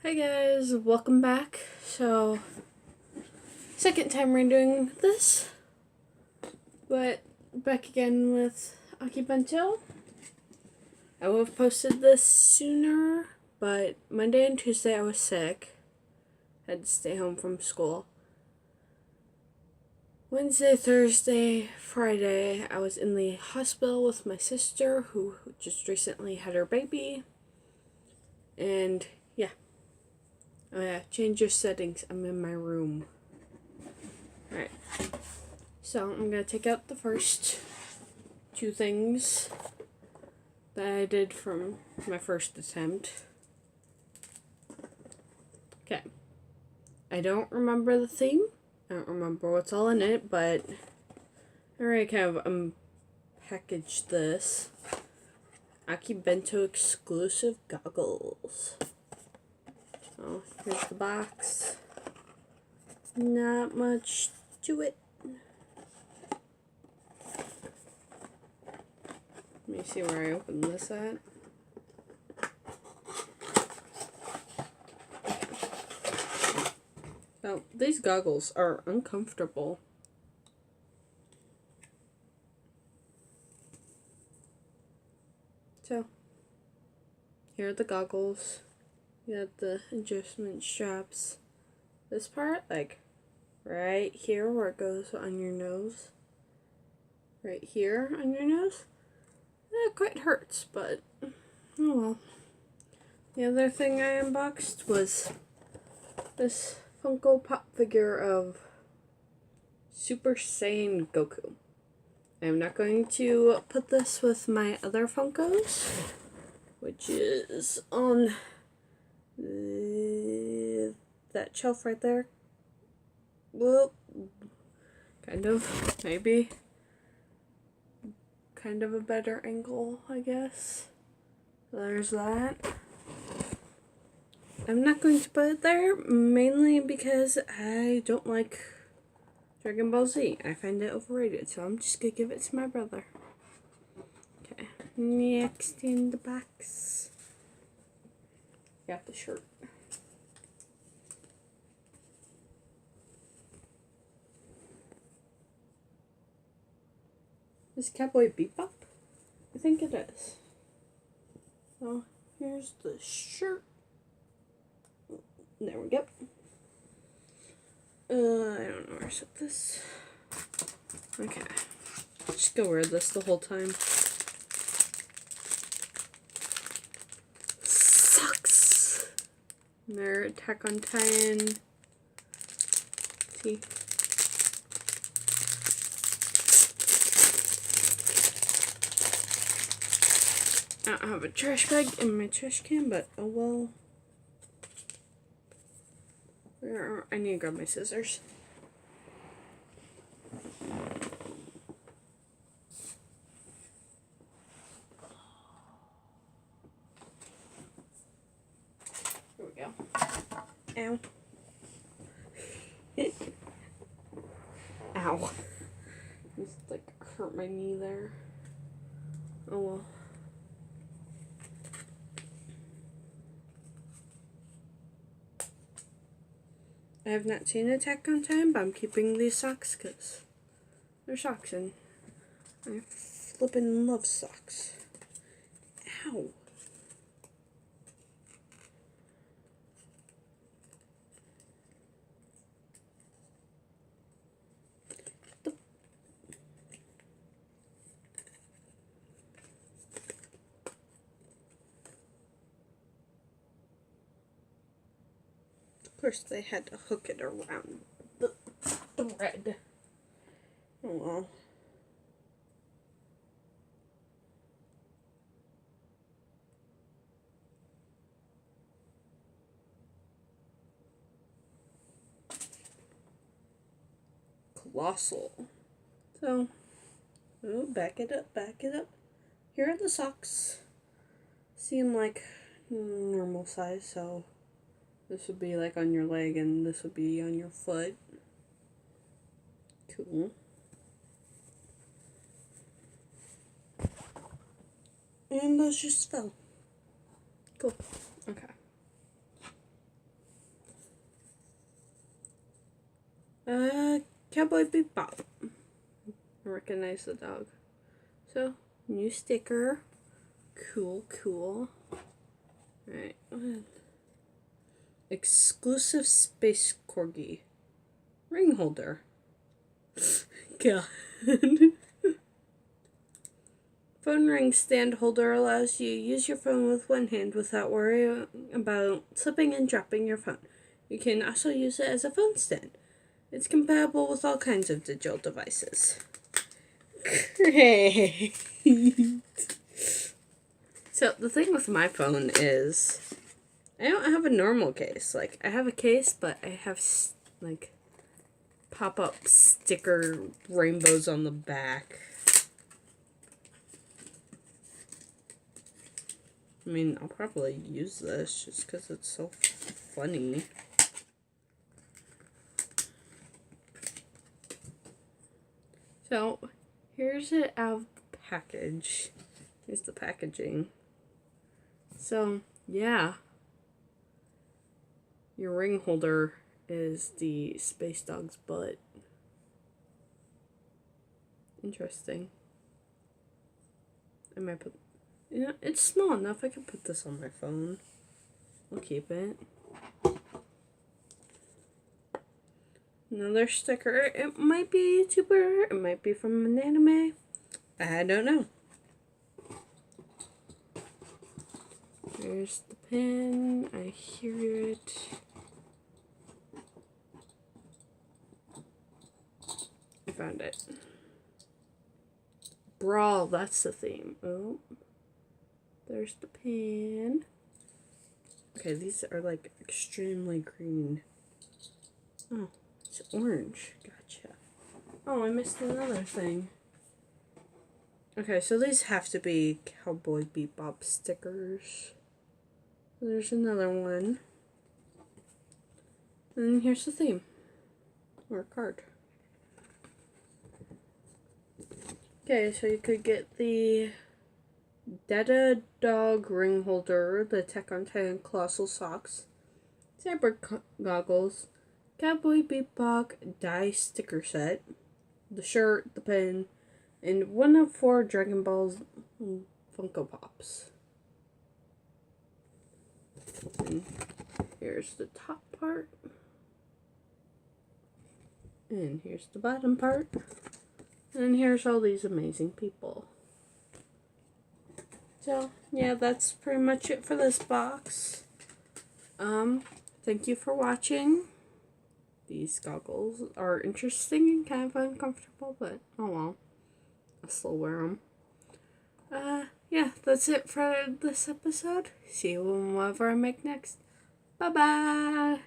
Hi guys, welcome back. So, second time we're doing this, but back again with Akibento. I would have posted this sooner, but Monday and Tuesday I was sick. Had to stay home from school. Wednesday, Thursday, Friday, I was in the hospital with my sister who just recently had her baby. And yeah. Oh yeah, change your settings. I'm in my room. Alright. So I'm gonna take out the first two things that I did from my first attempt. Okay. I don't remember the theme. I don't remember what's all in it, but I already kind of packaged this. Akibento exclusive goggles. Oh, here's the box. Not much to it. Let me see where I opened this at. Oh, these goggles are uncomfortable. So, here are the goggles. You have the adjustment straps. This part, like, right here where it goes on your nose. Right here on your nose. It quite hurts, but oh well. The other thing I unboxed was this Funko Pop figure of Super Saiyan Goku. I'm not going to put this with my other Funkos, which is on that shelf right there. Well, kind of, maybe. Kind of a better angle, I guess. There's that. I'm not going to put it there, mainly because I don't like Dragon Ball Z. I find it overrated, so I'm just gonna give it to my brother. Okay, next in the box. Got the shirt. Is Cowboy Bebop? I think it is. So, here's the shirt. There we go. I don't know where I set this. Okay. Just go wear this the whole time. Sucks! They're Attack on Titan. See? I don't have a trash bag in my trash can, but oh well. I need to grab my scissors. Here we go. Ow. Ow. Just like hurt my knee there. Oh well. I have not seen Attack on Titan, but I'm keeping these socks because they're socks and I flippin' love socks. Ow. Of course, they had to hook it around the thread. Oh well. Colossal. So, oh, back it up, back it up. Here are the socks. Seem like normal size, so this would be like on your leg and this would be on your foot. Cool. And those just fell. Cool. Okay. Cowboy Bebop. I recognize the dog. So, new sticker. Cool. Alright. Exclusive space corgi. Ring holder. God. Phone ring stand holder allows you to use your phone with one hand without worrying about slipping and dropping your phone. You can also use it as a phone stand. It's compatible with all kinds of digital devices. Great! So, the thing with my phone is, I don't have a normal case. Like, I have a case, but I have, like, pop-up sticker rainbows on the back. I mean, I'll probably use this just because it's so funny. So, here's it out of the package. Here's the packaging. So, yeah. Your ring holder is the space dog's butt. Interesting. I might put... Yeah, it's small enough. I can put this on my phone. I'll keep it. Another sticker. It might be a YouTuber. It might be from an anime. I don't know. There's the pin. I hear it. I found it. Brawl. That's the theme. Oh. There's the pin. Okay, these are like extremely green. Oh, it's orange. Gotcha. Oh, I missed another thing. Okay, so these have to be Cowboy Bebop stickers. There's another one. And here's the theme. Or card. Okay, so you could get the Dada Dog ring holder, the Attack on Titan colossal socks, cyber goggles, Cowboy Bebop die sticker set, the shirt, the pin, and one of 4 Dragon Balls Funko Pops. And here's the top part. And here's the bottom part. And here's all these amazing people. So, yeah, that's pretty much it for this box. Thank you for watching. These goggles are interesting and kind of uncomfortable, but oh well. I'll still wear them. Yeah, that's it for this episode. See you whenever I make next. Bye-bye!